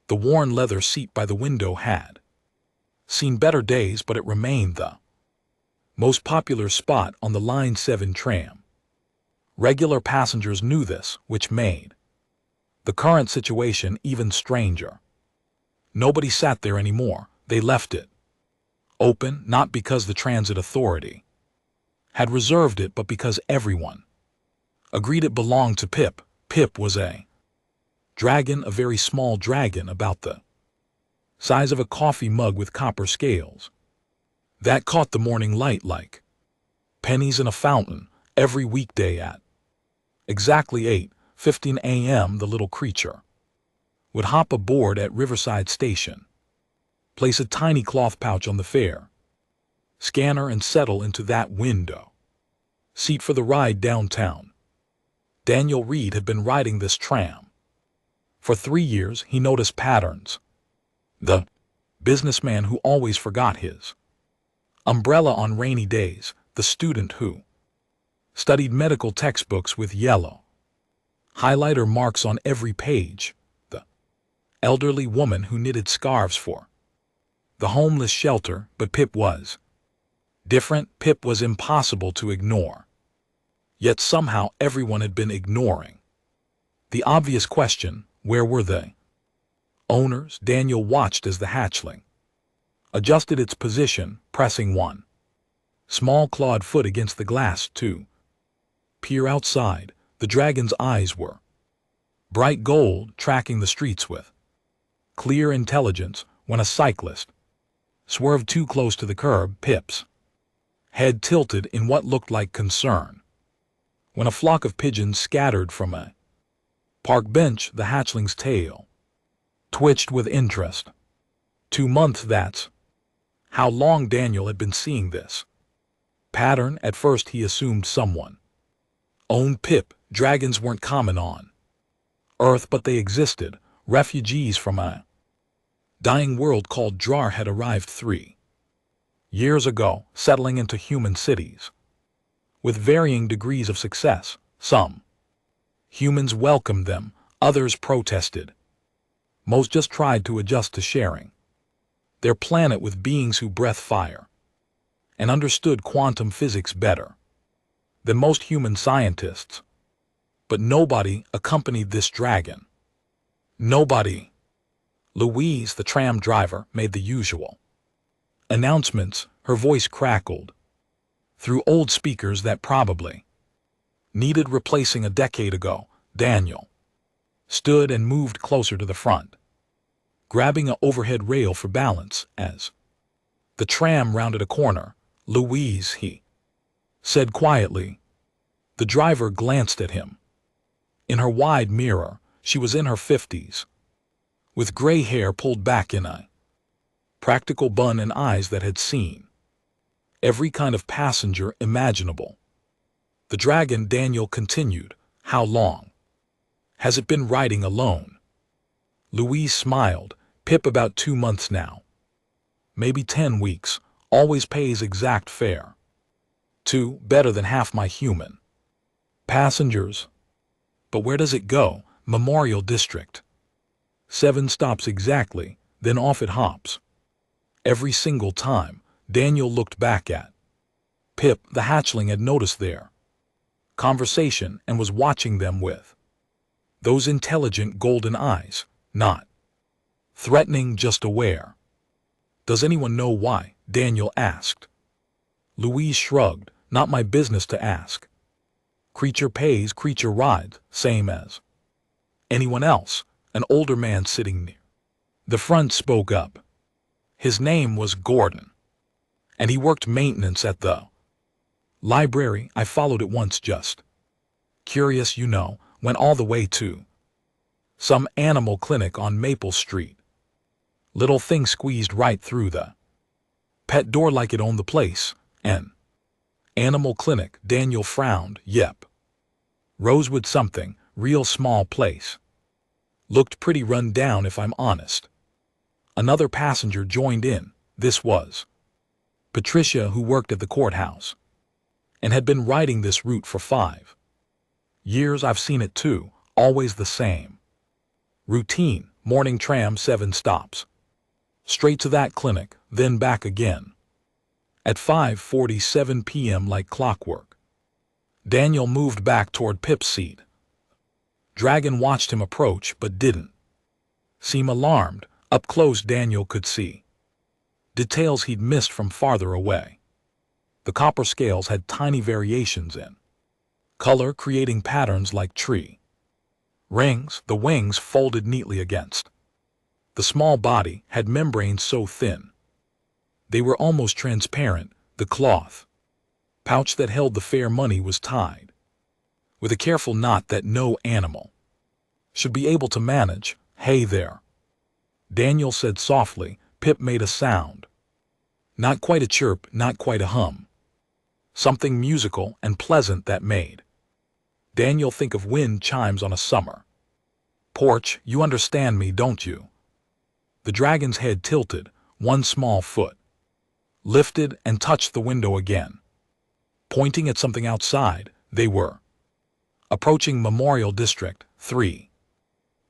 The worn leather seat by the window had seen better days, but it remained the most popular spot on the Line 7 tram. Regular passengers knew this, which made the current situation even stranger. Nobody sat there anymore. They left it open, not because the transit authority had reserved it, but because everyone agreed it belonged to Pip. Pip was a dragon, a very small dragon, about the size of a coffee mug with copper scales that caught the morning light like pennies in a fountain every weekday at exactly 8:15 a.m. The little creature would hop aboard at Riverside Station, place a tiny cloth pouch on the fare scanner, and settle into that window seat for the ride downtown. Daniel Reed had been riding this tram for 3 years. He noticed patterns. The businessman who always forgot his umbrella on rainy days, the student who studied medical textbooks with yellow highlighter marks on every page, the elderly woman who knitted scarves for the homeless shelter. But Pip was different. Pip was impossible to ignore. Yet somehow everyone had been ignoring the obvious question: where were they? Owners. Daniel watched as the hatchling adjusted its position, pressing one small clawed foot against the glass to peer outside. The dragon's eyes were bright gold, tracking the streets with clear intelligence. When a cyclist swerved too close to the curb, Pip's head tilted in what looked like concern. When a flock of pigeons scattered from a park bench, the hatchling's tail twitched with interest. 2 months, that's how long Daniel had been seeing this pattern. At first he assumed someone owned Pip. Dragons weren't common on Earth, but they existed. Refugees from a dying world called Drar had arrived 3 years ago, settling into human cities with varying degrees of success. Some humans welcomed them, others protested. Most just tried to adjust to sharing their planet with beings who breathed fire and understood quantum physics better than most human scientists. But nobody accompanied this dragon. Nobody. Louise, the tram driver, made the usual announcements. Her voice crackled through old speakers that probably needed replacing a decade ago. Daniel stood and moved closer to the front, grabbing an overhead rail for balance as the tram rounded a corner. Louise, he said quietly. The driver glanced at him. In her wide mirror, she was in her 50s, with gray hair pulled back in a practical bun and eyes that had seen every kind of passenger imaginable. The dragon. Daniel continued. How long has it been riding alone? Louise smiled. Pip, about 2 months now. Maybe 10 weeks. Always pays exact fare. 2, better than half my human passengers. But where does it go? Memorial District. 7 stops exactly, then off it hops. Every single time. Daniel looked back at Pip. The hatchling had noticed their conversation and was watching them with those intelligent golden eyes, not threatening, just aware. Does anyone know why? Daniel asked. Louise shrugged. Not my business to ask. Creature pays, creature rides, same as anyone else. An older man sitting near the front spoke up. His name was Gordon, and he worked maintenance at the library. I followed it once, just curious, you know. Went all the way to some animal clinic on Maple Street. Little thing squeezed right through the pet door like it owned the place. An animal clinic. Daniel frowned. Yep. Rosewood something. Real small place. Looked pretty run down, if I'm honest. Another passenger joined in. This was Patricia, who worked at the courthouse and had been riding this route for 5 years. I've seen it too. Always the same routine. Morning tram 7 stops. Straight to that clinic, then back again. At 5:47 p.m. like clockwork. Daniel moved back toward Pip's seat. Dragon watched him approach but didn't seem alarmed. Up close Daniel could see details he'd missed from farther away. The copper scales had tiny variations in color, creating patterns like tree rings. The wings folded neatly against the small body had membranes so thin they were almost transparent. The cloth pouch that held the fair money was tied with a careful knot that no animal should be able to manage. "Hey there," Daniel said softly. Pip made a sound. Not quite a chirp, not quite a hum. Something musical and pleasant that made Daniel think of wind chimes on a summer porch. "You understand me, don't you?" The dragon's head tilted, one small foot lifted and touched the window again, pointing at something outside. They were approaching Memorial District. 3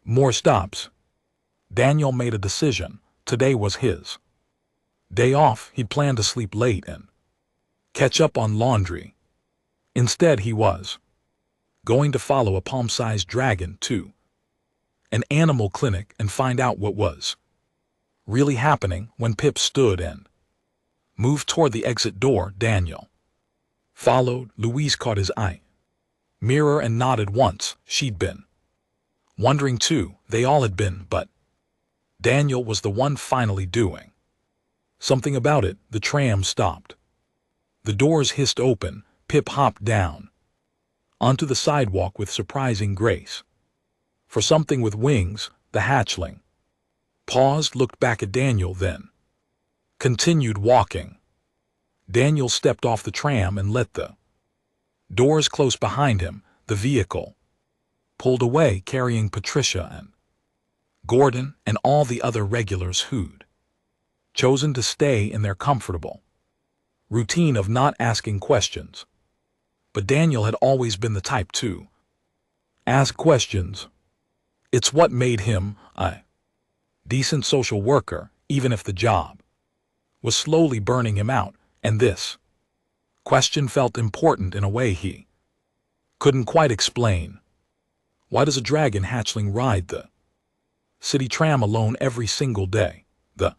more stops. Daniel made a decision. Today was his day off. He'd planned to sleep late and catch up on laundry. Instead, he was going to follow a palm-sized dragon to an animal clinic and find out what was really happening. When Pip stood and moved toward the exit door, Daniel followed. Louise caught his eye mirror and nodded once. She'd been wondering too. They all had been, but Daniel was the one finally doing something about it. The tram stopped. The doors hissed open. Pip hopped down onto the sidewalk with surprising grace. For something with wings, the hatchling paused, looked back at Daniel, then continued walking. Daniel stepped off the tram and let the doors close behind him. The vehicle pulled away, carrying Patricia and Gordon and all the other regulars who'd chosen to stay in their comfortable routine of not asking questions. But Daniel had always been the type to ask questions. It's what made him a decent social worker, even if the job was slowly burning him out, and this question felt important in a way he couldn't quite explain. Why does a dragon hatchling ride the city tram alone every single day? The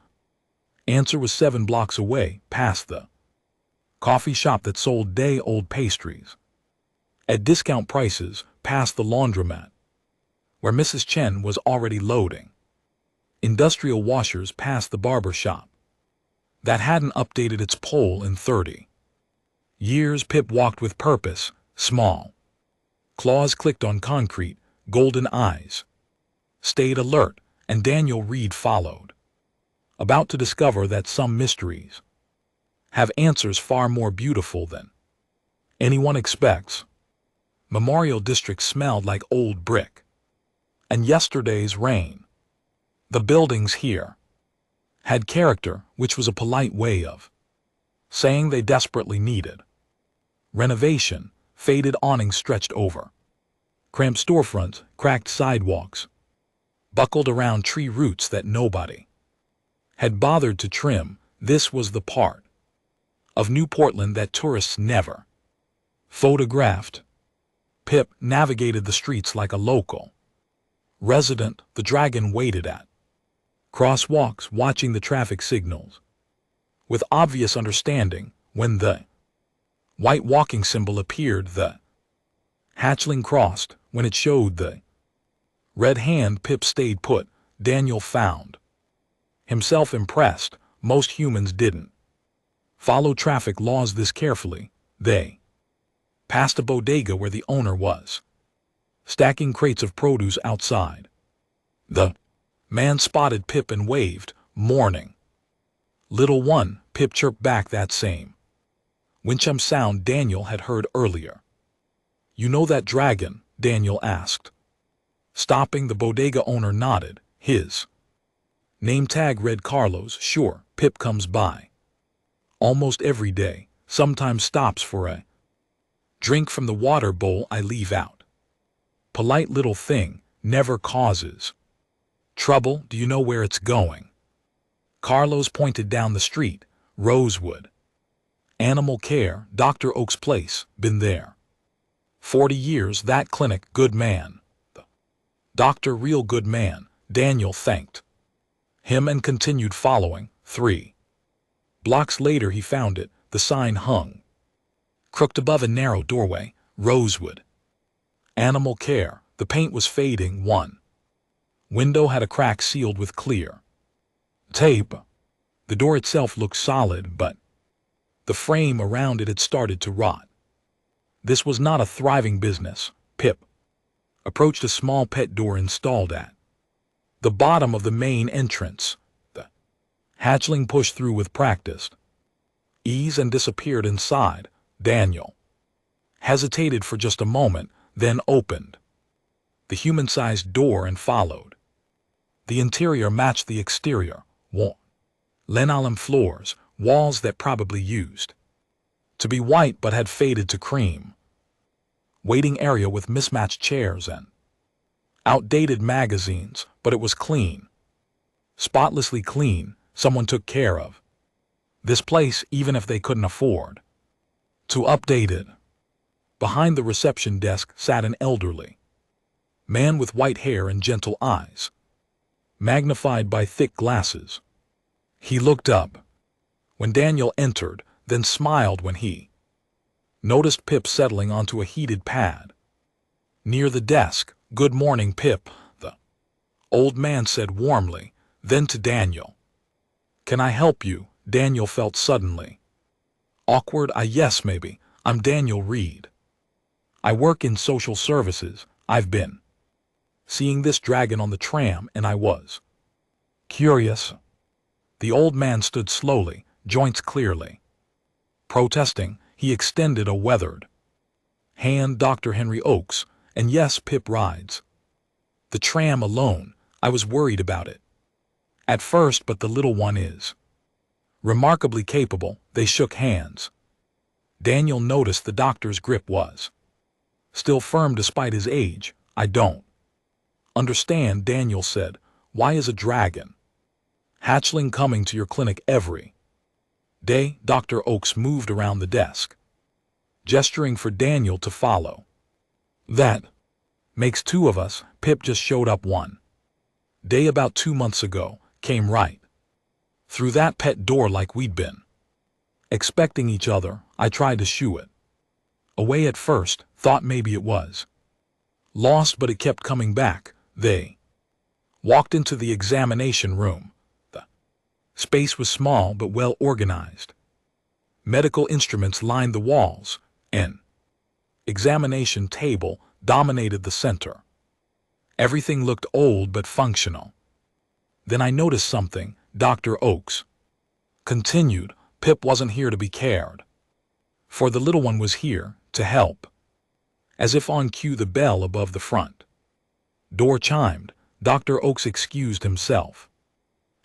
answer was 7 blocks away, past the coffee shop that sold day-old pastries at discount prices, past the laundromat where Mrs. Chen was already loading industrial washers, past the barber shop that hadn't updated its pole in 30 years. Pip walked with purpose. Small claws clicked on concrete, golden eyes stayed alert, and Daniel Reed followed, about to discover that some mysteries have answers far more beautiful than anyone expects. Memorial District smelled like old brick and yesterday's rain. The buildings here had character, which was a polite way of saying they desperately needed renovation. Faded awnings stretched over cramped storefronts, cracked sidewalks buckled around tree roots that nobody had bothered to trim. This was the part of New Portland that tourists never photographed. Pip navigated the streets like a local resident. The dragon waited at crosswalks, watching the traffic signals with obvious understanding. When the white walking symbol appeared, the hatchling crossed. When it showed the red hand, Pip stayed put. Daniel found himself impressed. Most humans didn't follow traffic laws this carefully. They passed a bodega where the owner was stacking crates of produce outside. The man spotted Pip and waved. "Morning, little one," Pip chirped back, that same winchum sound Daniel had heard earlier. "You know that dragon?" Daniel asked. Stopping, the bodega owner nodded. His name tag read Carlos. "Sure, Pip comes by almost every day, sometimes stops for a drink from the water bowl I leave out. Polite little thing, never causes Trouble, do you know where it's going? Carlos pointed down the street. Rosewood. Animal care, Dr. Oak's place, been there. 40 years, that clinic, good man. The doctor, real good man, Daniel thanked him and continued following. 3 blocks later he found it, the sign hung crooked above a narrow doorway, Rosewood. Animal care, the paint was fading. 1 window had a crack sealed with clear tape. The door itself looked solid, but the frame around it had started to rot. This was not a thriving business. Pip approached a small pet door installed at the bottom of the main entrance. The hatchling pushed through with practiced ease and disappeared inside. Daniel hesitated for just a moment, then opened the human-sized door and followed. The interior matched the exterior. Linoleum floors, walls that probably used to be white but had faded to cream. Waiting area with mismatched chairs and outdated magazines, but it was clean. Spotlessly clean, someone took care of this place even if they couldn't afford to update it. Behind the reception desk sat an elderly man with white hair and gentle eyes, magnified by thick glasses. He looked up when Daniel entered, then smiled when he noticed Pip settling onto a heated pad near the desk. "Good morning, Pip," the old man said warmly, then to Daniel. "Can I help you?" Daniel felt suddenly awkward. Yes, maybe. I'm Daniel Reed. I work in social services. I've been seeing this dragon on the tram and I was curious." The old man stood slowly, joints clearly protesting. He extended a weathered hand. "Dr. Henry Oakes, and yes, Pip rides the tram alone. I was worried about it at first, but the little one is remarkably capable." They shook hands. Daniel noticed the doctor's grip was still firm despite his age. "I don't understand," Daniel said. "Why is a dragon hatchling coming to your clinic every day?" Dr. Oakes moved around the desk, gesturing for Daniel to follow. "That makes 2 of us. Pip just showed up one day about 2 months ago, came right through that pet door like we'd been expecting each other. I tried to shoo it away at first, thought maybe it was lost, but it kept coming back." They walked into the examination room. The space was small but well organized. Medical instruments lined the walls. An examination table dominated the center. Everything looked old but functional. "Then I noticed something," Dr. Oakes continued. "Pip wasn't here to be cared for. The little one was here to help." As if on cue, the bell above the front door chimed. Dr. Oakes excused himself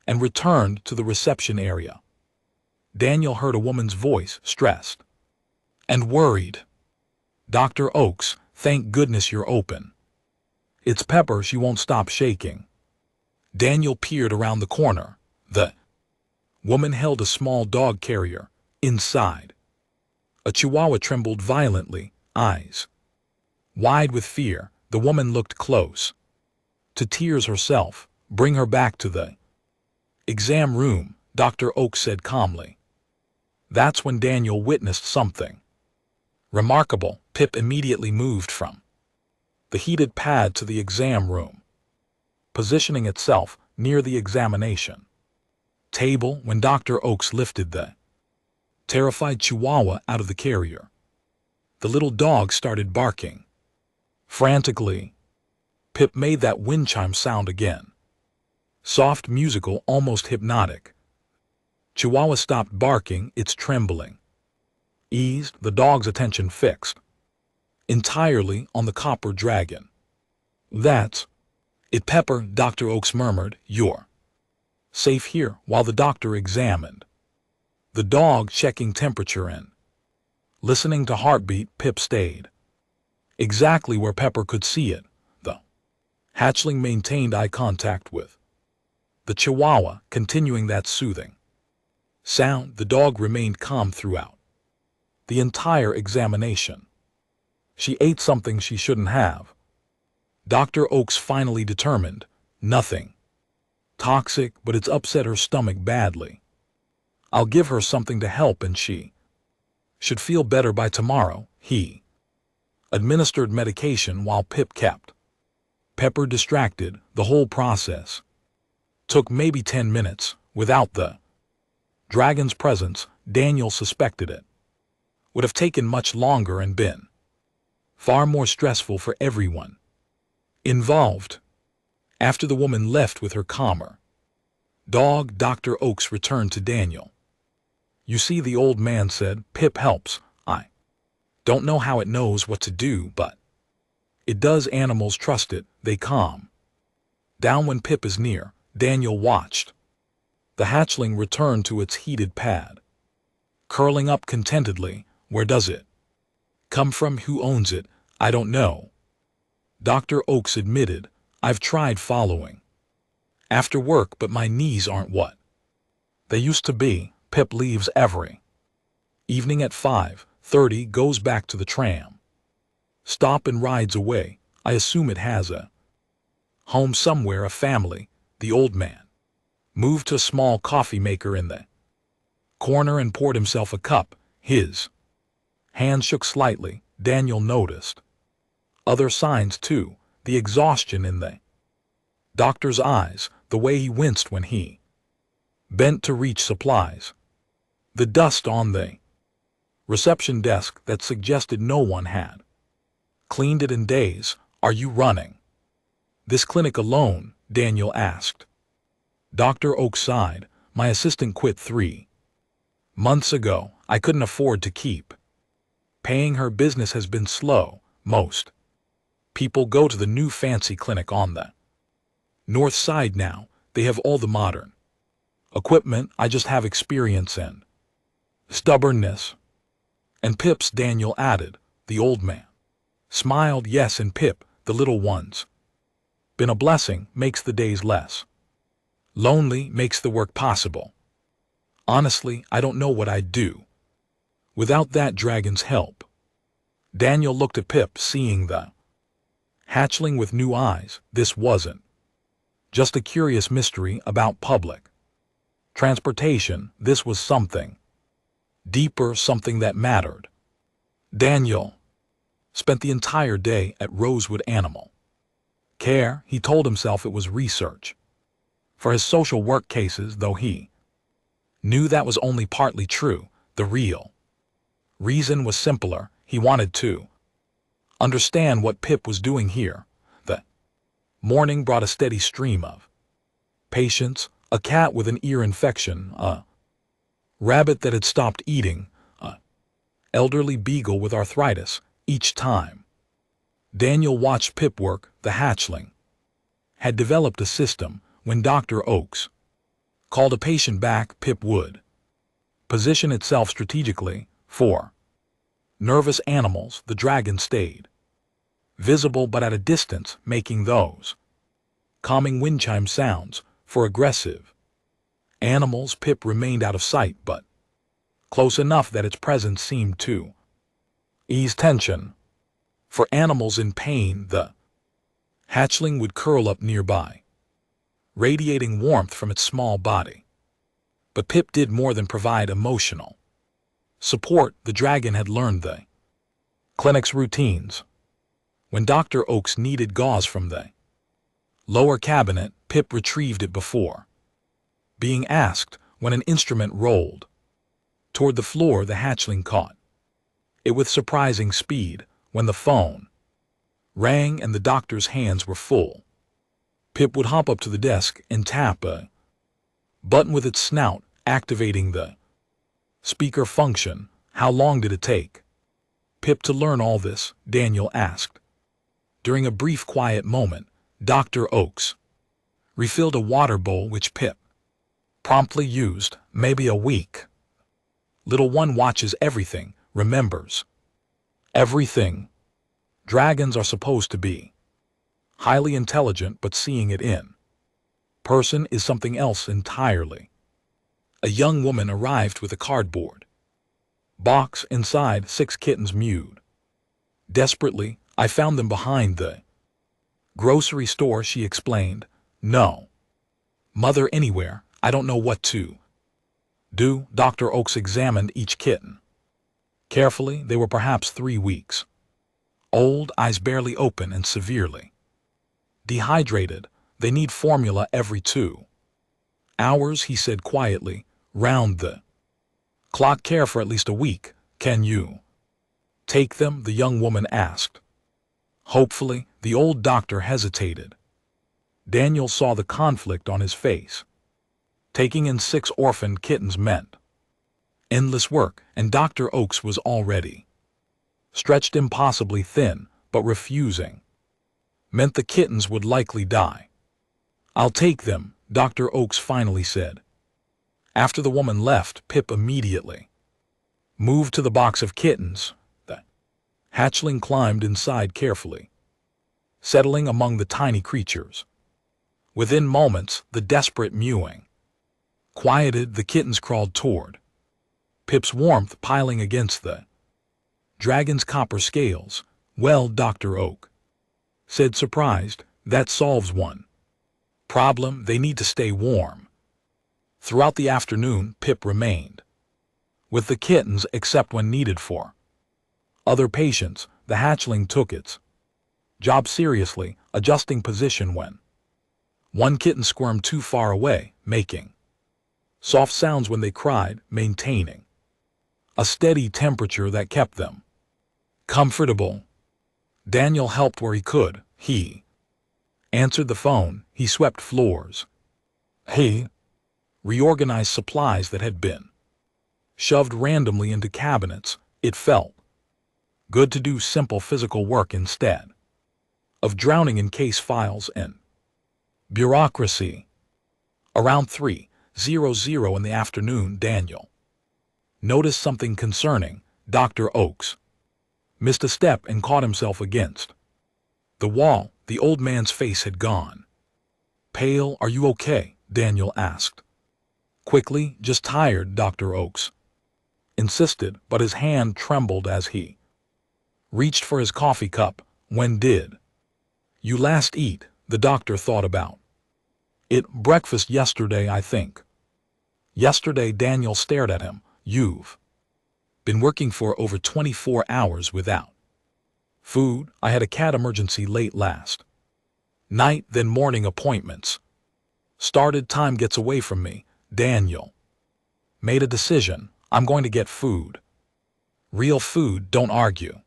and returned to the reception area. Daniel heard a woman's voice, stressed and worried. "Dr. Oakes, thank goodness you're open. It's Pepper, she won't stop shaking." Daniel peered around the corner. The woman held a small dog carrier. Inside, a chihuahua trembled violently, eyes wide with fear. The woman looked close to tears herself. "Bring her back to the exam room," Dr. Oakes said calmly. That's when Daniel witnessed something remarkable. Pip immediately moved from the heated pad to the exam room, positioning itself near the examination table. When Dr. Oakes lifted the terrified chihuahua out of the carrier, the little dog started barking frantically. Pip made that wind chime sound again. Soft, musical, almost hypnotic. Chihuahua stopped barking, its trembling eased, the dog's attention fixed entirely on the copper dragon. "That's it, Pepper," Dr. Oakes murmured. "You're safe here," while the doctor examined the dog, checking temperature and listening to heartbeat. Pip stayed exactly where Pepper could see it. The hatchling maintained eye contact with The Chihuahua continuing that soothing sound. The dog remained calm throughout the entire examination. She ate something she shouldn't have. Dr. Oakes finally determined, nothing toxic, but it's upset her stomach badly. I'll give her something to help and she should feel better by tomorrow. He administered medication while Pip kept Pepper distracted. The whole process took maybe 10 minutes. Without the dragon's presence, Daniel suspected it would have taken much longer and been far more stressful for everyone involved. After the woman left with her calmer dog, Dr. Oakes returned to Daniel. You see, the old man said, Pip helps. I don't know how it knows what to do, but it does. Animals trust it. They calm down when Pip is near. Daniel watched the hatchling return to its heated pad, curling up contentedly. Where does it come from? Who owns it? I don't know. Dr. Oakes admitted, I've tried following after work, but my knees aren't what they used to be. Pip leaves every evening at 5:30, goes back to the tram stop and rides away. I assume it has a home somewhere, a family. The old man moved to a small coffee maker in the corner and poured himself a cup. His hand shook slightly. Daniel noticed other signs too, the exhaustion in the doctor's eyes, the way he winced when he bent to reach supplies, the dust on the reception desk that suggested no one had cleaned it in days. Are you running this clinic alone? Daniel asked. Dr. Oakes sighed. My assistant quit 3 months ago. I couldn't afford to keep paying her. Business has been slow. Most people go to the new fancy clinic on the north side now. They have all the modern equipment. I just have experience and stubbornness. And Pip's, Daniel added. The old man smiled. Yes, and Pip, the little ones, been a blessing. Makes the days less lonely, makes the work possible. Honestly, I don't know what I'd do without that dragon's help. Daniel looked at Pip, seeing the hatchling with new eyes. This wasn't just a curious mystery about public transportation. This was something deeper, something that mattered. Daniel spent the entire day at Rosewood Animal Care. He told himself it was research for his social work cases, though he knew that was only partly true. The real reason was simpler. He wanted to understand what Pip was doing here. The morning brought a steady stream of patients, a cat with an ear infection, a rabbit that had stopped eating, a elderly beagle with arthritis. Each time Daniel watched Pip work, the hatchling had developed a system. When Dr. Oakes called a patient back, Pip would position itself strategically. For nervous animals, the dragon stayed visible but at a distance, making those calming wind chime sounds. For aggressive animals, Pip remained out of sight, but close enough that its presence seemed to ease tension. For animals in pain, the hatchling would curl up nearby, radiating warmth from its small body. But Pip did more than provide emotional support. The dragon had learned the clinic's routines. When Dr. Oakes needed gauze from the lower cabinet, Pip retrieved it before being asked. When an instrument rolled toward the floor, the hatchling caught it with surprising speed. When the phone rang and the doctor's hands were full, Pip would hop up to the desk and tap a button with its snout, activating the speaker function. How long did it take Pip to learn all this? Daniel asked. During a brief quiet moment, Dr. Oakes refilled a water bowl which Pip promptly used. Maybe a week. Little one watches everything, remembers everything. Dragons are supposed to be highly intelligent, but seeing it in Person is something else entirely. A young woman arrived with a cardboard box. Inside, 6 kittens mewed. Desperately, I found them behind the grocery store, she explained. No mother anywhere. I don't know what to do. Dr. Oaks examined each kitten carefully. They were perhaps 3 weeks old, eyes barely open and severely dehydrated. They need formula every 2 hours, he said quietly. Round the clock care for at least a week. Can you take them? The young woman asked. Hopefully. The old doctor hesitated. Daniel saw the conflict on his face. Taking in 6 orphaned kittens meant endless work, and Dr. Oaks was already stretched impossibly thin, but refusing meant the kittens would likely die. I'll take them, Dr. Oaks finally said. After the woman left, Pip immediately moved to the box of kittens. The hatchling climbed inside carefully, settling among the tiny creatures. Within moments, the desperate mewing quieted. The kittens crawled toward Pip's warmth, piling against the dragon's copper scales. Well, Dr. Oak said, surprised, that solves one problem. They need to stay warm. Throughout the afternoon, Pip remained with the kittens except when needed for other patients. The hatchling took its job seriously, adjusting position when one kitten squirmed too far away, making soft sounds when they cried, maintaining a steady temperature that kept them comfortable. Daniel helped where he could. He answered the phone. He swept floors. He reorganized supplies that had been shoved randomly into cabinets. It felt good to do simple physical work instead of drowning in case files and bureaucracy. Around 3:00 in the afternoon, Daniel noticed something concerning. Dr. Oaks missed a step and caught himself against the wall. The old man's face had gone pale. Are you okay? Daniel asked quickly. Just tired, Dr. Oaks insisted, but his hand trembled as he reached for his coffee cup. When did you last eat? The doctor thought about it. Breakfast yesterday, I think. Yesterday? Daniel stared at him. You've been working for over 24 hours without food. I had a cat emergency late last night, then morning appointments started. Time gets away from me. Daniel made a decision. I'm going to get food. Real food, don't argue.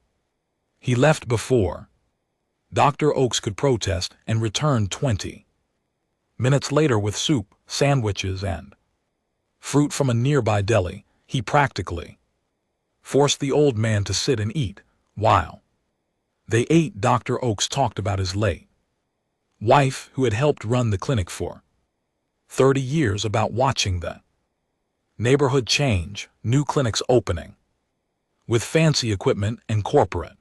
He left before Dr. Oaks could protest and returned 20 minutes later with soup, sandwiches, and fruit from a nearby deli. He practically forced the old man to sit and eat. While they ate, Dr. Oaks talked about his late wife, who had helped run the clinic for 30 years, about watching the neighborhood change, new clinics opening with fancy equipment and corporate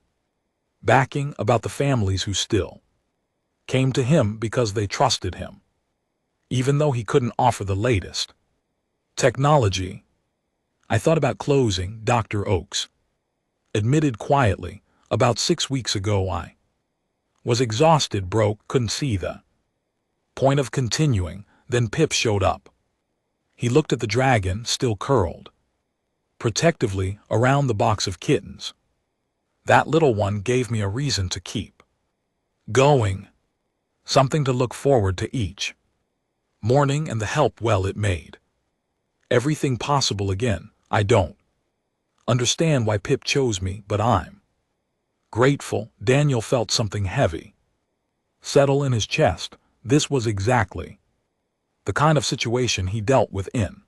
backing, about the families who still came to him because they trusted him, even though he couldn't offer the latest technology. I thought about closing, Dr. Oaks admitted quietly. About 6 weeks ago I was exhausted, broke, couldn't see the point of continuing. Then Pip showed up. He looked at the dragon, still curled protectively around the box of kittens. That little one gave me a reason to keep going, something to look forward to each morning, and the help, well, it made everything possible again. I don't understand why Pip chose me, but I'm grateful. Daniel felt something heavy settle in his chest. This was exactly the kind of situation he dealt with in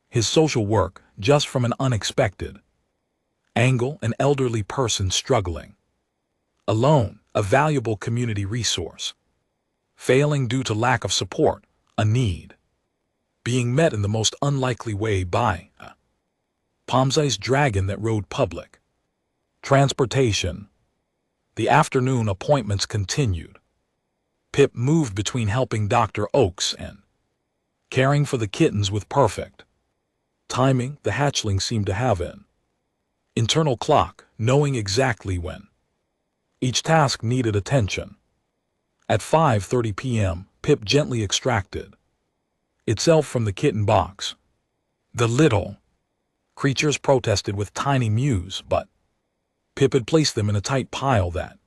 his social work, just from an unexpected angle. An elderly person struggling alone, a valuable community resource failing due to lack of support, a need being met in the most unlikely way by a palm-sized dragon that rode public transportation. The afternoon appointments continued. Pip moved between helping Dr. Oakes and caring for the kittens with perfect timing. The hatchling seemed to have an internal clock, knowing exactly when each task needed attention. At 5:30 p.m., Pip gently extracted itself from the kitten box. The little creatures protested with tiny mews, but Pip had placed them in a tight pile that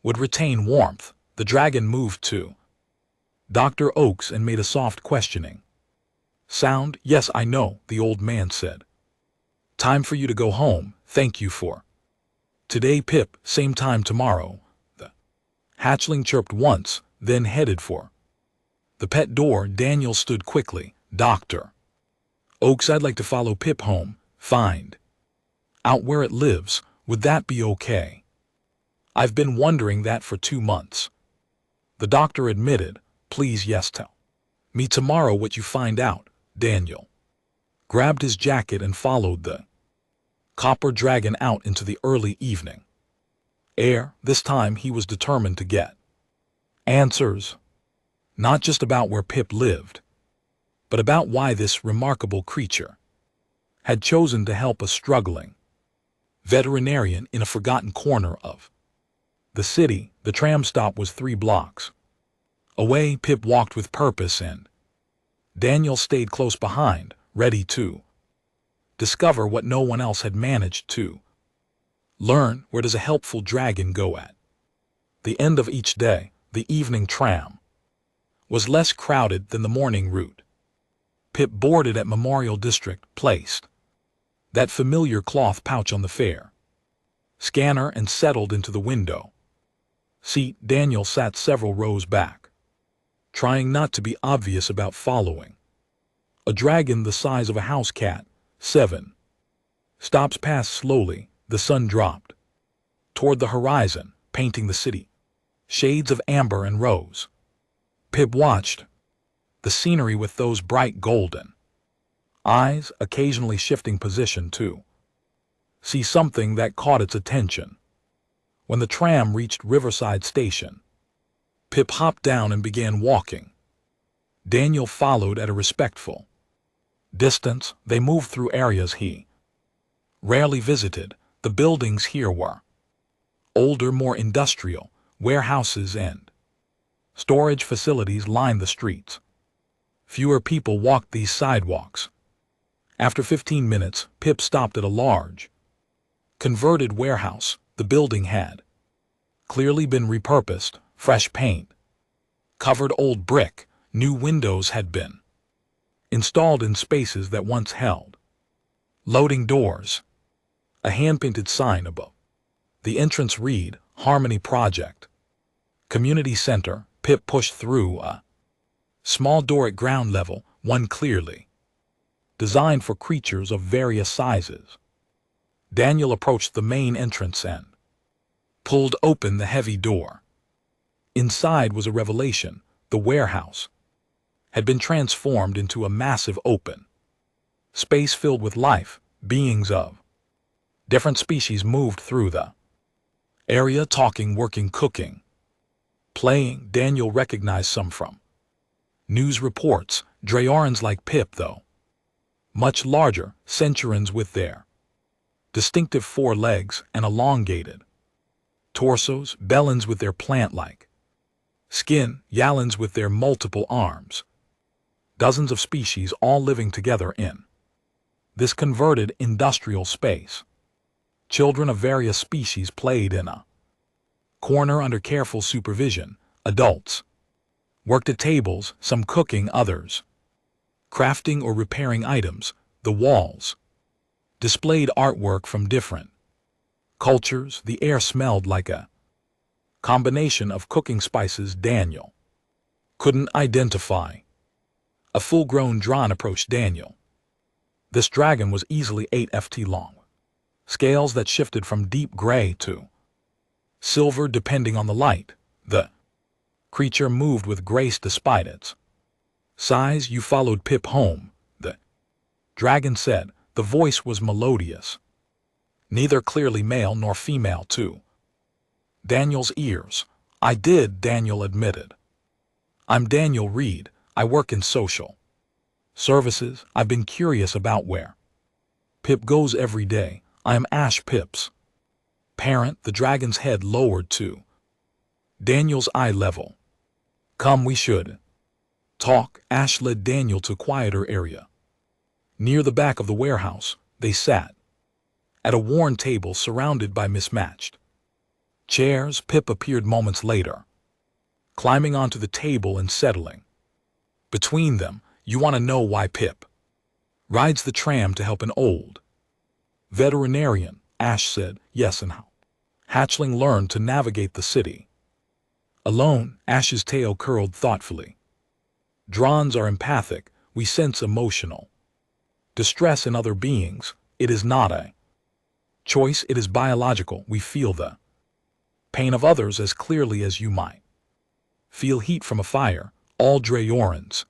would retain warmth. The dragon moved to Dr. Oakes and made a soft questioning sound. "Yes, I know," the old man said. "Time for you to go home. Thank you for today, Pip. Same time tomorrow." The hatchling chirped once, then headed for the pet door. Daniel stood quickly. "Dr. Oakes, I'd like to follow Pip home, find out where it lives. Would that be okay? I've been wondering that for 2 months." The doctor admitted. "Please, yes, tell me tomorrow what you find out." Daniel grabbed his jacket and followed the copper dragon out into the early evening air. This time he was determined to get answers, not just about where Pip lived, but about why this remarkable creature had chosen to help a struggling veterinarian in a forgotten corner of the city. The tram stop was 3 blocks away. Pip walked with purpose, and Daniel stayed close behind, ready to discover what no one else had managed to learn. Where does a helpful dragon go at the end of each day? The evening tram was less crowded than the morning route. Pip boarded at Memorial District, placed that familiar cloth pouch on the fare scanner, and settled into the window seat. Daniel sat several rows back, trying not to be obvious about following a dragon the size of a house cat. 7 stops passed slowly. The sun dropped toward the horizon, painting the city shades of amber and rose. Pip watched the scenery with those bright golden eyes, occasionally shifting position to see something that caught its attention. When the tram reached Riverside Station, Pip hopped down and began walking. Daniel followed at a respectful distance. They moved through areas he rarely visited. The buildings here were older, more industrial. Warehouses and storage facilities lined the streets. Fewer people walked these sidewalks. After 15 minutes, Pip stopped at a large, converted warehouse. The building had clearly been repurposed. Fresh paint covered old brick. New windows had been installed in spaces that once held loading doors. A hand-painted sign above the entrance read, "Harmony Project Community Center." Pip pushed through a small door at ground level, one clearly designed for creatures of various sizes. Daniel approached the main entrance and pulled open the heavy door. Inside was a revelation. The warehouse had been transformed into a massive open space filled with life. Beings of different species moved through the area, talking, working, cooking, playing. Daniel recognized some from news reports. Draorans like Pip, though much larger. Centurions with their distinctive 4 legs and elongated torsos. Bellins with their plant-like skin. Yalans with their multiple arms. Dozens of species all living together in this converted industrial space. Children of various species played in a corner under careful supervision. Adults worked at tables, some cooking, others crafting or repairing items. The walls displayed artwork from different cultures. The air smelled like a combination of cooking spices Daniel couldn't identify. A full-grown dragon approached Daniel. This dragon was easily 8 ft long, scales that shifted from deep gray to silver depending on the light. The creature moved with grace despite its size. "You followed Pip home," the dragon said. The voice was melodious, neither clearly male nor female to Daniel's ears. "I did," Daniel admitted. I'm Daniel Reed. I work in social services. I've been curious about where Pip goes every day. I am Ash, Pip's parent. The dragon's head lowered to Daniel's eye level. Come, we should talk. Ash led Daniel to a quieter area. Near the back of the warehouse, they sat at a worn table surrounded by mismatched chairs. Pip appeared moments later, climbing onto the table and settling between them. You want to know why Pip rides the tram to help an old veterinarian? Ash said. Yes, and how Hatchling learned to navigate the city alone. Ash's tail curled thoughtfully. Drons are empathic. We sense emotional distress in other beings. It is not a choice, it is biological. We feel the pain of others as clearly as you might feel heat from a fire. All Drayorans?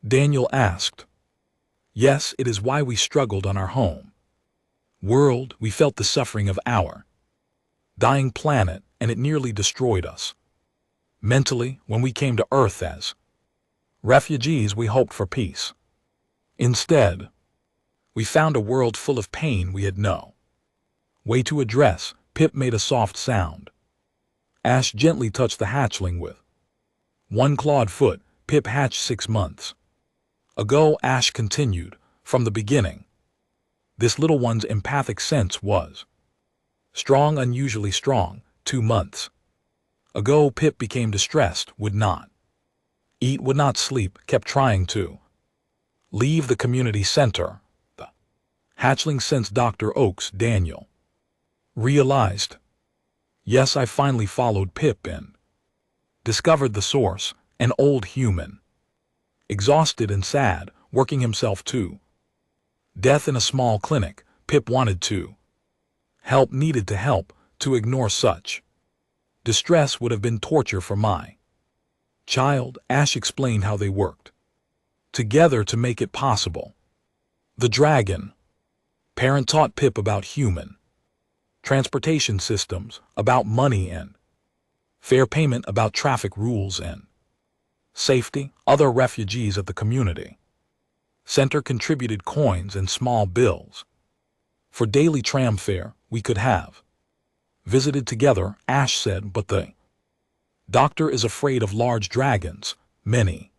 Daniel asked. Yes, it is why we struggled on our home world. We felt the suffering of our dying planet, and it nearly destroyed us mentally. When we came to Earth as refugees, we hoped for peace. Instead, we found a world full of pain we had no way to address. Pip made a soft sound. Ash gently touched the hatchling with one clawed foot. Pip hatched 6 months ago, Ash continued. From the beginning, this little one's empathic sense was strong, unusually strong. 2 months ago, Pip became distressed, would not eat, would not sleep, kept trying to leave the community center. The hatchling sensed Dr. Oak's. Daniel realized. Yes, I finally followed Pip and discovered the source, an old human, exhausted and sad, working himself to death in a small clinic. Pip wanted to help, needed to help. To ignore such distress would have been torture for my child. Ash explained how they worked together to make it possible. The dragon parent taught Pip about human transportation systems, about money and fair payment, about traffic rules and safety. Other refugees at the community center contributed coins and small bills for daily tram fare. We could have visited together, Ash said, but the doctor is afraid of large dragons. Many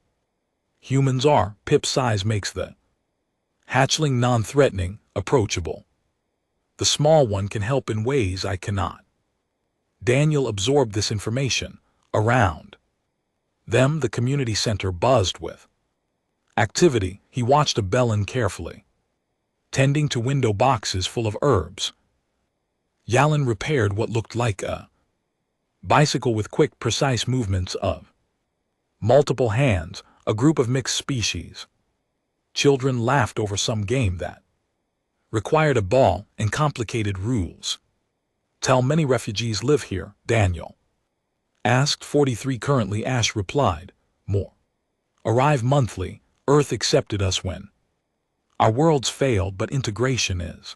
humans are. Pip's size makes the hatchling non-threatening, approachable. The small one can help in ways I cannot. Daniel absorbed this information. Around them, the community center buzzed with activity. He watched a bellend carefully, tending to window boxes full of herbs. Yalin repaired what looked like a bicycle with quick, precise movements of multiple hands. A group of mixed species children laughed over some game that required a ball and complicated rules. Tell many refugees live here? Daniel asked. 43 currently, Ash replied. More arrive monthly. Earth accepted us when our worlds failed, but integration is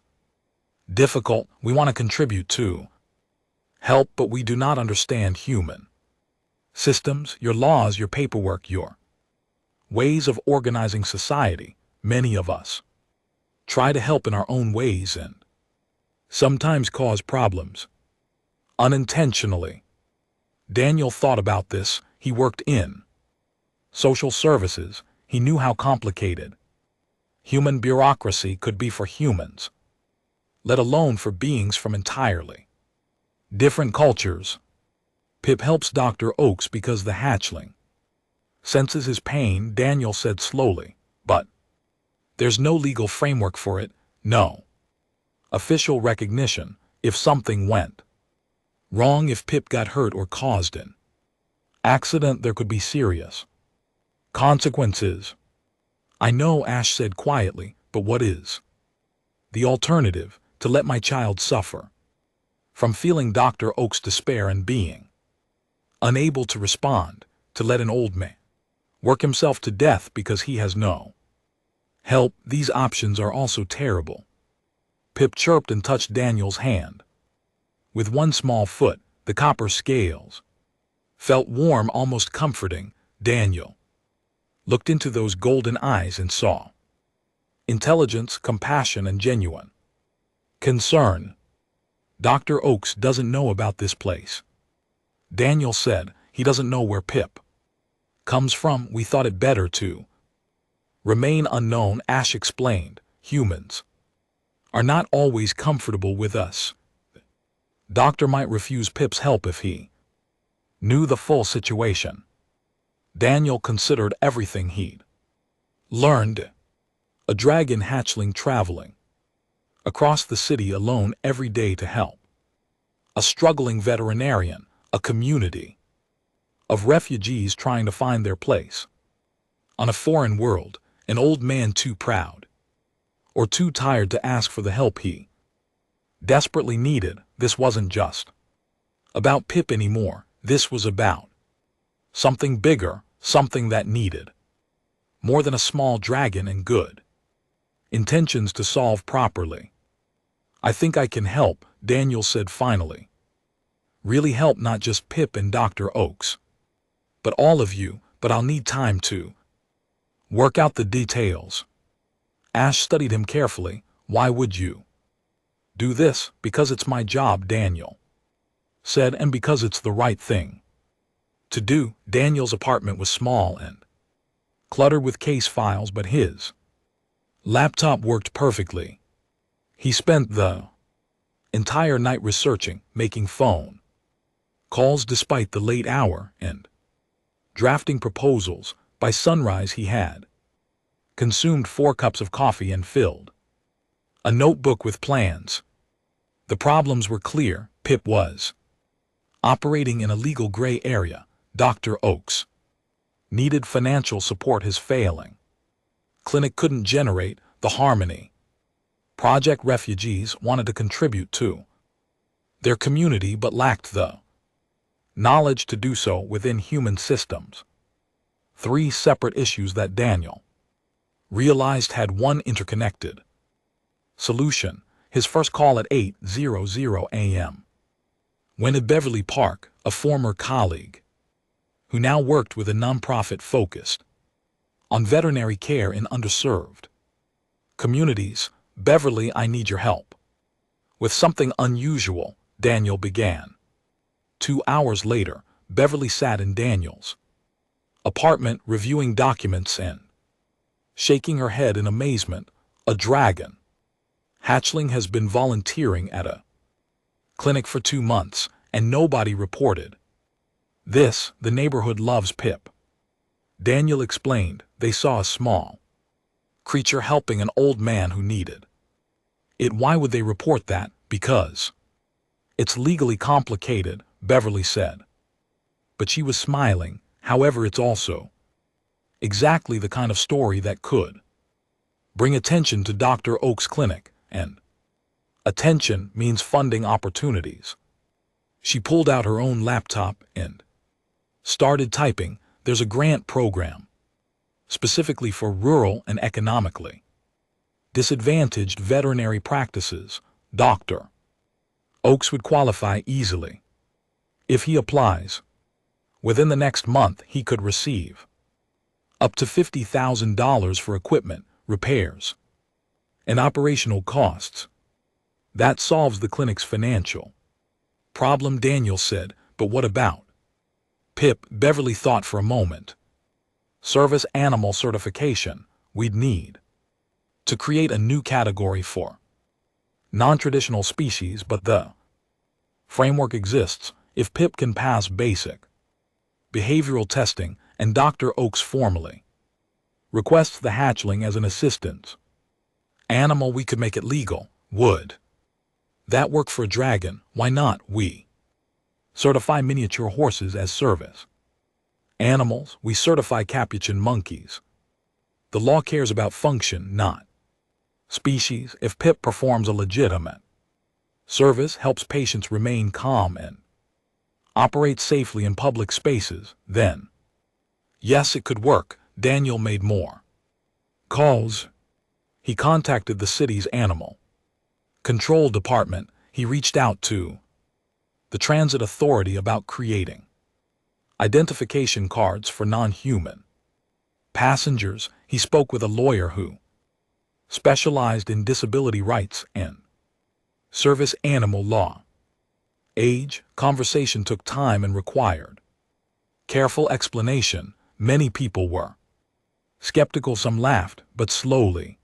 difficult. We want to contribute to help, but we do not understand human systems, your laws, your paperwork, your ways of organizing society. Many of us try to help in our own ways and sometimes cause problems unintentionally. Daniel thought about this. He worked in social services. He knew how complicated human bureaucracy could be for humans, let alone for beings from entirely different cultures. Pip helps Dr. Oakes because the hatchling senses his pain, Daniel said slowly, but there's no legal framework for it, no official recognition. If something went wrong, if Pip got hurt or caused an accident, there could be serious consequences. I know, Ash said quietly, but what is the alternative? To let my child suffer from feeling Dr. Oak's despair and being unable to respond, to let an old man work himself to death because he has no help. These options are also terrible. Pip chirped and touched Daniel's hand. With one small foot, the copper scales felt warm, almost comforting. Daniel looked into those golden eyes and saw intelligence, compassion, and genuine concern. Dr. Oakes doesn't know about this place. Daniel said he doesn't know where Pip comes from. We thought it better to remain unknown. Ash explained, humans are not always comfortable with us. Doctor might refuse Pip's help if he knew the full situation. Daniel considered everything he'd learned. A dragon hatchling traveling across the city alone every day to help. A struggling veterinarian, a community of refugees trying to find their place on a foreign world, an old man too proud or too tired to ask for the help he desperately needed. This wasn't just about Pip anymore. This was about something bigger, something that needed more than a small dragon and good intentions to solve properly. I think I can help, Daniel said finally. Really help not just Pip and Dr. Oakes, but all of you, but I'll need time to work out the details. Ash studied him carefully. Why would you do this? Because it's my job, Daniel said, and because it's the right thing to do. Daniel's apartment was small and cluttered with case files, but his laptop worked perfectly. He spent the entire night researching, making phone calls despite the late hour, and drafting proposals. By sunrise he had consumed 4 cups of coffee and filled a notebook with plans. The problems were clear. Pip was operating in a legal gray area. Dr. Oakes needed financial support. His failing clinic couldn't generate the harmony project refugees wanted to contribute to their community but lacked the knowledge to do so within human systems. 3 separate issues that Daniel realized had one interconnected solution. His first call at 8:00 a.m. when at Beverly Park, a former colleague who now worked with a nonprofit focused on veterinary care in underserved communities. Beverly, I need your help with something unusual, Daniel began. 2 hours later, Beverly sat in Daniel's apartment reviewing documents and shaking her head in amazement. A dragon hatchling has been volunteering at a clinic for 2 months, and nobody reported this. The neighborhood loves Pip, Daniel explained. They saw a small creature helping an old man who needed it. Why would they report that? Because it's legally complicated, Beverly said. But she was smiling. However, it's also exactly the kind of story that could bring attention to Dr. Oak's clinic, and attention means funding opportunities. She pulled out her own laptop and started typing. There's a grant program specifically for rural and economically disadvantaged veterinary practices. Dr. Oakes would qualify easily if he applies. Within the next month, he could receive up to $50,000 for equipment, repairs, and operational costs. That solves the clinic's financial problem, Daniel said. But what about Pip? Beverly thought for a moment. Service animal certification. We'd need to create a new category for non-traditional species, but the framework exists. If Pip can pass basic behavioral testing and Dr. Oakes formally requests the hatchling as an assistance animal, we could make it legal. Would that work for a dragon? Why not? We certify miniature horses as service animals. We certify capuchin monkeys. The law cares about function, not species. If Pip performs a legitimate service, helps patients remain calm and operate safely in public spaces, then yes, it could work. Daniel made more calls. He contacted the city's animal control department. He reached out to the transit authority about creating identification cards for non-human passengers. He spoke with a lawyer who specialized in disability rights and service animal law. Age, conversation took time and required careful explanation. Many people were skeptical, some laughed, but slowly,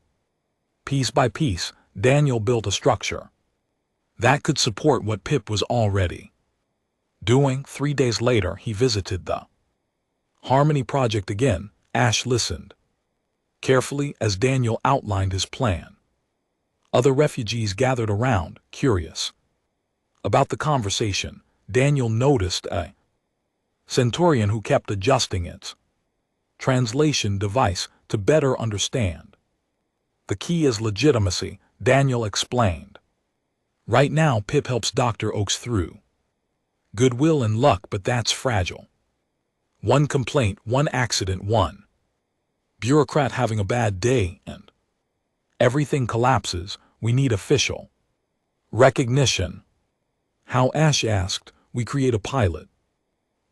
piece by piece, Daniel built a structure that could support what Pip was already doing. 3 days later, he visited the Harmony Project again. Ash listened carefully as Daniel outlined his plan. Other refugees gathered around, curious about the conversation. Daniel noticed a Centurion who kept adjusting its translation device to better understand. The key is legitimacy, Daniel explained. Right now, Pip helps Dr. Oaks through goodwill and luck, but that's fragile. One complaint, one accident, one bureaucrat having a bad day, and everything collapses. We need official recognition. How? Ash asked. We create a pilot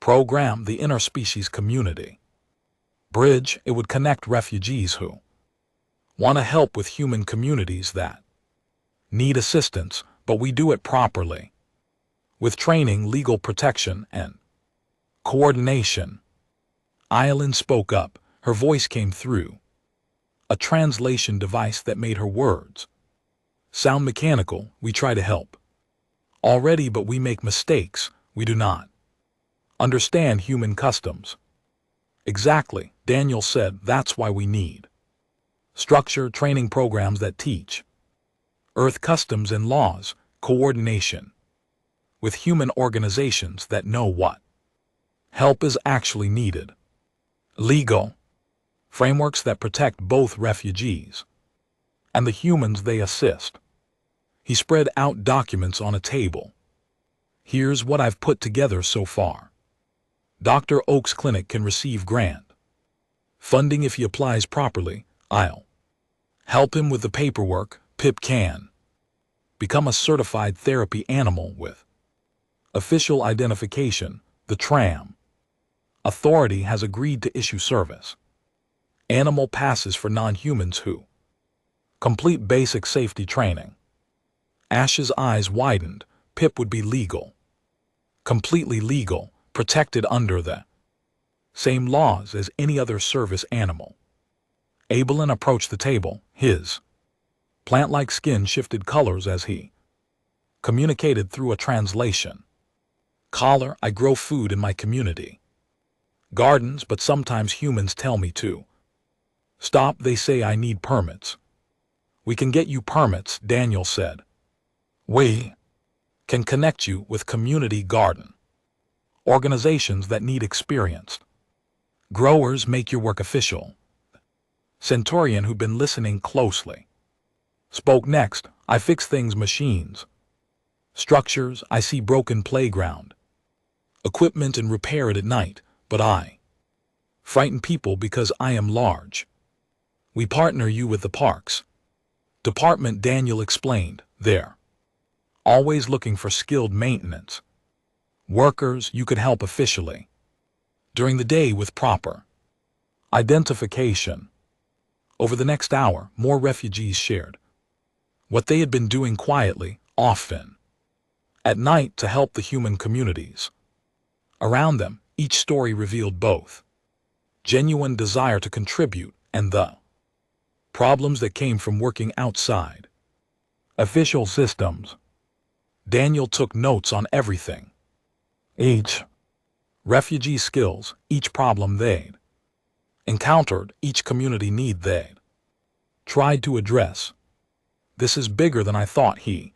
program, the interspecies community bridge. It would connect refugees who want to help with human communities that need assistance, but we do it properly, with training, legal protection, and coordination. Eileen spoke up. Her voice came through a translation device that made her words sound mechanical. We try to help already, but we make mistakes. We do not understand human customs. Exactly, Daniel said. That's why we need structure, training programs that teach Earth customs and laws, coordination with human organizations that know what help is actually needed, legal frameworks that protect both refugees and the humans they assist. He spread out documents on a table. Here's what I've put together so far. Dr. Oak's clinic can receive grant funding if he applies properly. I'll help him with the paperwork. Pip can become a certified therapy animal with official identification. The Tram authority has agreed to issue service animal passes for non-humans who complete basic safety training. Ash's eyes widened. Pip would be legal, completely legal, protected under the same laws as any other service animal. Abelin approached the table. His plant-like skin shifted colors as he communicated through a translation. Collar, I grow food in my community gardens, but sometimes humans tell me to stop. They say I need permits. We can get you permits, Daniel said. We can connect you with community garden organizations that need experienced growers. Make your work official. Centurion, who'd been listening closely, spoke next. I fix things, machines, structures. I see broken playground equipment and repair it at night, but I frighten people because I am large. We partner you with the parks department, Daniel explained. They're always looking for skilled maintenance workers. You could help officially during the day with proper identification. Over the next hour, more refugees shared what they had been doing quietly, often at night, to help the human communities around them. Each story revealed both genuine desire to contribute and the problems that came from working outside official systems. Daniel took notes on everything. Each refugee skills, each problem they'd encountered, each community need they'd tried to address. This is bigger than I thought, he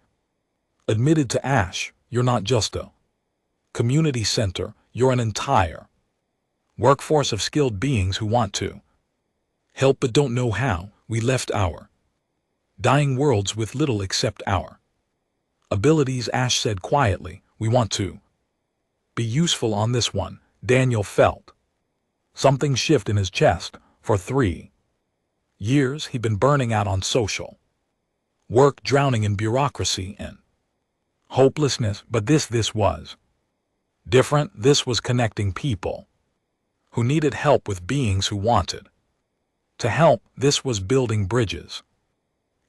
admitted to Ash. You're not just a community center, you're an entire workforce of skilled beings who want to help but don't know how. We left our dying worlds with little except our abilities, Ash said quietly. We want to be useful on this one. Daniel felt something shift in his chest. For 3 years, he'd been burning out on social work, drowning in bureaucracy and hopelessness, but this was Different, this was connecting people who needed help with beings who wanted to help. This was building bridges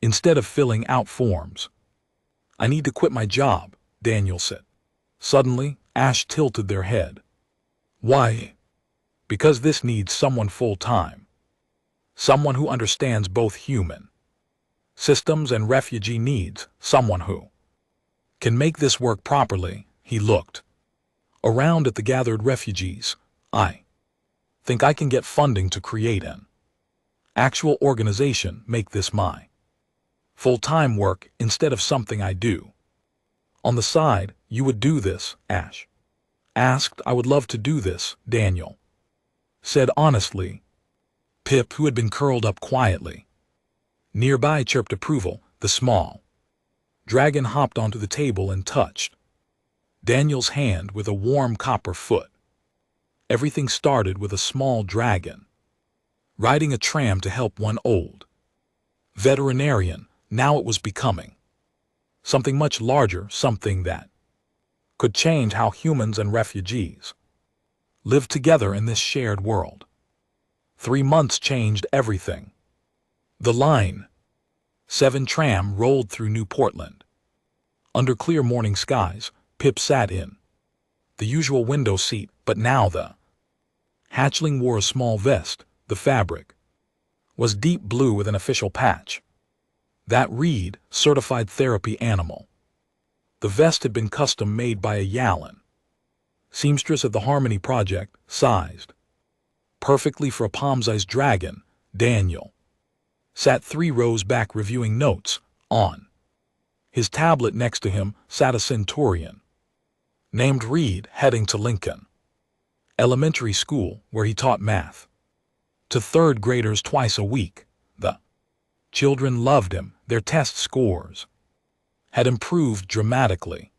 instead of filling out forms. I need to quit my job, Daniel said. Suddenly, Ash tilted their head. Why? Because this needs someone full-time. Someone who understands both human systems and refugee needs. Someone who can make this work properly. He looked around at the gathered refugees. I think I can get funding to create an actual organization, make this my full-time work instead of something I do on the side. You would do this? Ash asked. I would love to do this, Daniel said honestly. Pip, who had been curled up quietly nearby, chirped approval. The small dragon hopped onto the table and touched Daniel's hand with a warm copper foot. Everything started with a small dragon riding a tram to help one old veterinarian. Now it was becoming something much larger, something that could change how humans and refugees live together in this shared world. 3 months changed everything. The Line 7 tram rolled through New Portland. Under clear morning skies, Pip sat in the usual window seat, but now the hatchling wore a small vest. The fabric was deep blue with an official patch that read, Certified Therapy Animal. The vest had been custom made by a Yallen seamstress at the Harmony Project, sized perfectly for a palm-sized dragon. Daniel sat 3 rows back reviewing notes. On his tablet next to him sat a centurion named Reed, heading to Lincoln Elementary School, where he taught math to 3rd graders twice a week. The children loved him. Their test scores had improved dramatically.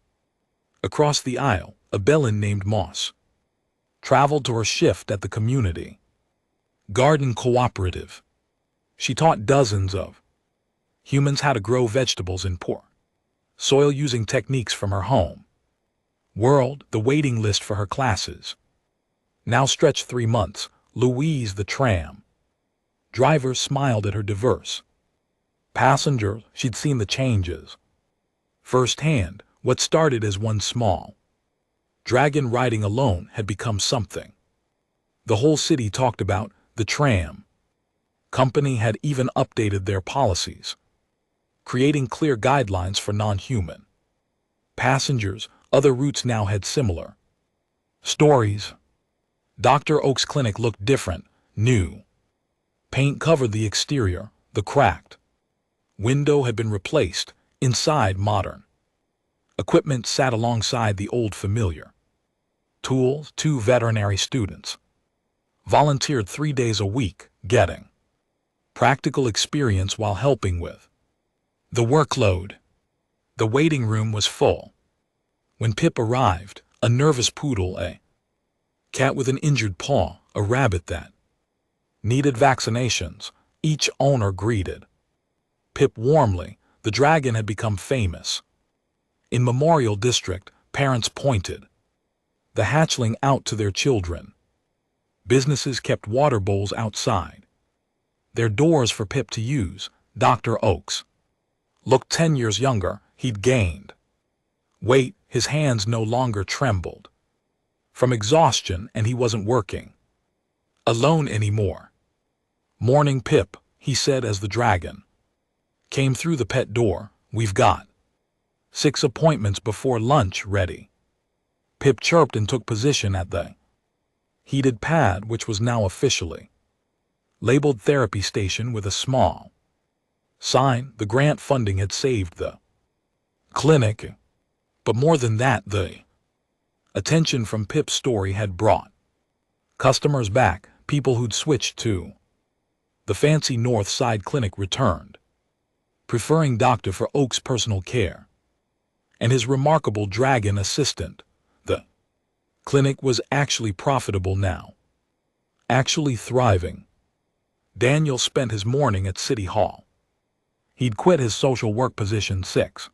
Across the aisle, a bellend named Moss traveled to her shift at the Community Garden Cooperative. She taught dozens of humans how to grow vegetables in poor soil using techniques from her home world. The waiting list for her classes now stretched 3 months. Louise, the tram driver, smiled at her diverse passengers. She'd seen the changes firsthand. What started as one small dragon riding alone had become something the whole city talked about. The tram company had even updated their policies, creating clear guidelines for non-human passengers. Other routes now had similar stories. Dr. Oak's clinic looked different. New paint covered the exterior. The cracked window had been replaced. Inside, modern equipment sat alongside the old familiar tools. 2 veterinary students volunteered 3 days a week, getting practical experience while helping with the workload. The waiting room was full. When Pip arrived, a nervous poodle, a cat with an injured paw, a rabbit that needed vaccinations, each owner greeted Pip warmly. The dragon had become famous. In Memorial District, parents pointed the hatchling out to their children. Businesses kept water bowls outside their doors for Pip to use. Dr. Oakes looked 10 years younger. He'd gained weight. His hands no longer trembled from exhaustion, and he wasn't working alone anymore. Morning, Pip, he said as the dragon came through the pet door. We've got 6 appointments before lunch ready. Pip chirped and took position at the heated pad, which was now officially labeled Therapy Station with a small sign. The grant funding had saved the clinic, but more than that, the attention from Pip's story had brought customers back. People who'd switched to the fancy North Side clinic returned, preferring Dr. for Oak's personal care and his remarkable dragon assistant. The clinic was actually profitable now, actually thriving. Daniel spent his morning at City Hall. He'd quit his social work position 6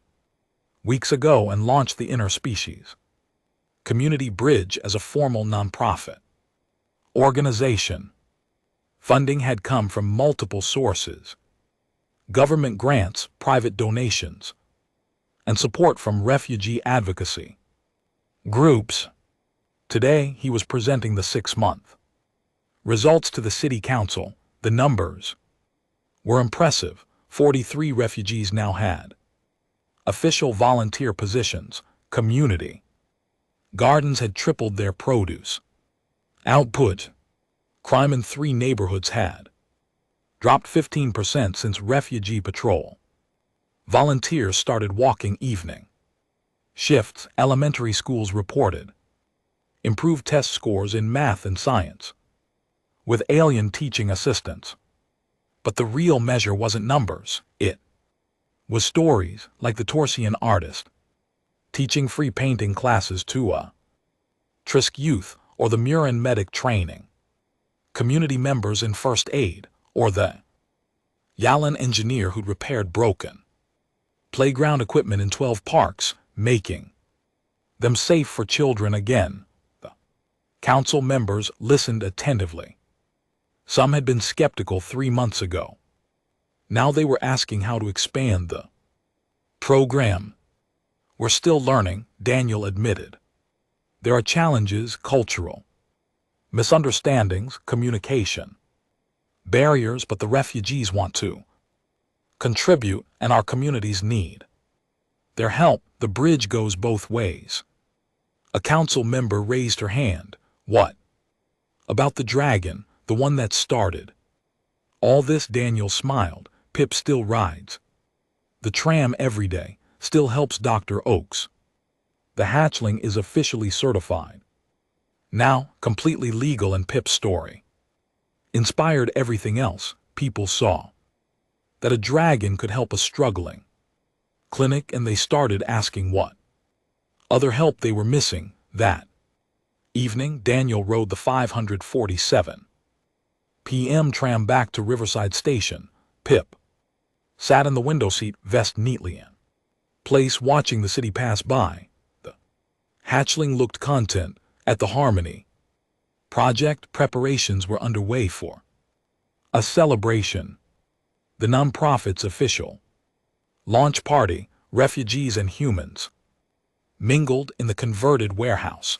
weeks ago and launched the Inner Species Community Bridge as a formal nonprofit organization. Funding had come from multiple sources: government grants, private donations, and support from refugee advocacy groups. Today, he was presenting the 6-month results to the city council. The numbers were impressive. 43 refugees now had official volunteer positions. Community gardens had tripled their produce output. Crime in 3 neighborhoods had dropped 15% since refugee patrol. Volunteers started walking evening shifts. Elementary schools reported improved test scores in math and science, with alien teaching assistants. But the real measure wasn't numbers, it was stories, like the Torsian artist teaching free painting classes to a Trisk youth, or the Murin medic training community members in first aid, or the Yalan engineer who'd repaired broken playground equipment in 12 parks, making them safe for children again. The council members listened attentively. Some had been skeptical 3 months ago. Now they were asking how to expand the program. We're still learning, Daniel admitted. There are challenges: cultural misunderstandings, communication barriers, but the refugees want to contribute, and our communities need their help. The bridge goes both ways. A council member raised her hand. What about the dragon, the one that started all this? Daniel smiled. Pip still rides the tram every day, still helps Dr. Oakes. The Hatchling is officially certified now, completely legal, and Pip's story inspired everything else. People saw that a dragon could help a struggling clinic, and they started asking what other help they were missing. That evening, Daniel rode the 547 p.m. tram back to Riverside Station. Pip sat in the window seat, vest neatly in place, watching the city pass by. The Hatchling looked content at the Harmony project. Preparations were underway for a celebration. The nonprofit's official launch party. Refugees and humans mingled in the converted warehouse,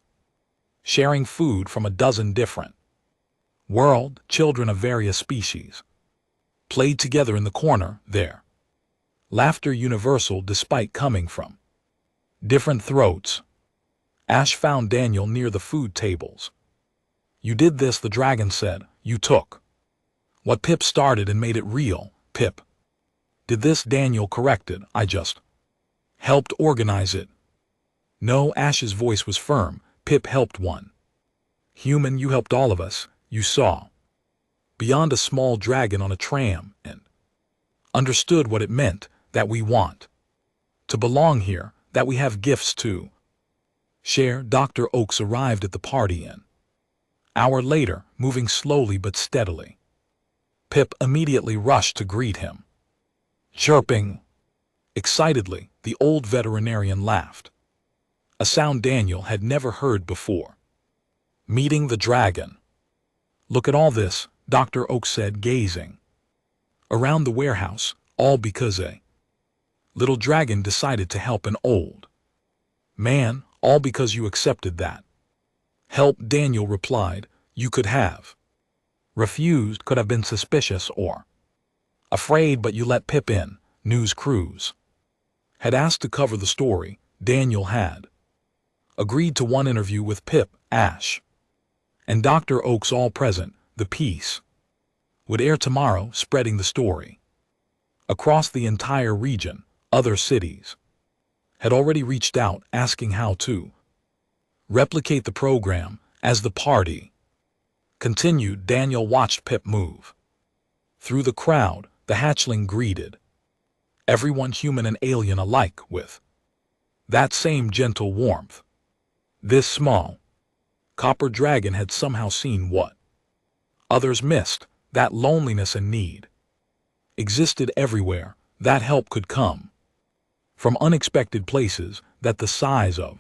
sharing food from a dozen different worlds. Children of various species played together in the corner there. Laughter universal despite coming from different throats. Ash found Daniel near the food tables. You did this, the dragon said. You took what Pip started and made it real. Pip did this, Daniel corrected. I just helped organize it. No, Ash's voice was firm. Pip helped one human. You helped all of us. You saw beyond a small dragon on a tram and understood what it meant, that we want to belong here, that we have gifts to share. Dr. Oakes arrived at the party an hour later, moving slowly but steadily. Pip immediately rushed to greet him, chirping excitedly. The old veterinarian laughed, a sound Daniel had never heard before. Meeting the dragon. Look at all this, Dr. Oakes said, gazing around the warehouse, all because a little dragon decided to help an old man, all because you accepted that help. Daniel replied. You could have refused, could have been suspicious or afraid, but you let Pip in. News crews had asked to cover the story. Daniel had agreed to one interview with Pip, Ash, and Dr. Oakes, all present. The piece would air tomorrow, spreading the story across the entire region. Other cities had already reached out, asking how to replicate the program. As the party continued, Daniel watched Pip move through the crowd. The Hatchling greeted everyone, human and alien alike, with that same gentle warmth. This small copper dragon had somehow seen what others missed, that loneliness and need existed everywhere, that help could come from unexpected places, that the size of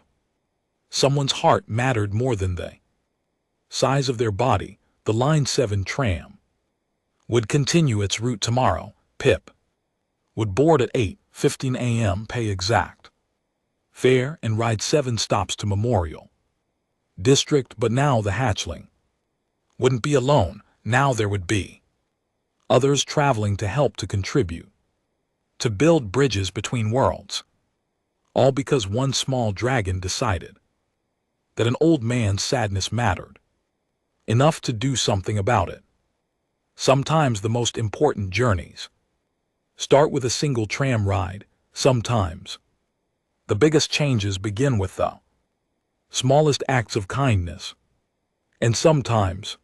Someone's heart mattered more than the size of their body. The Line 7 tram would continue its route tomorrow. Pip would board at 8:15 a.m., pay exact fare, and ride 7 stops to Memorial District. But now the Hatchling wouldn't be alone. Now there would be others traveling to help, to contribute, to build bridges between worlds. All because one small dragon decided that an old man's sadness mattered enough to do something about it. Sometimes the most important journeys start with a single tram ride. Sometimes the biggest changes begin with the smallest acts of kindness. And sometimes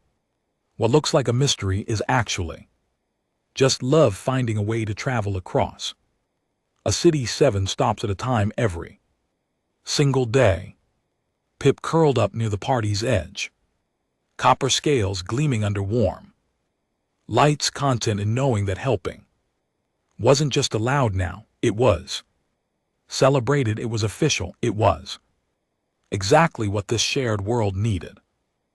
what looks like a mystery is actually just love finding a way to travel across a city 7 stops at a time every single day. Pip curled up near the party's edge, copper scales gleaming under warm lights, content in knowing that helping wasn't just allowed now, it was celebrated, it was official, it was exactly what this shared world needed.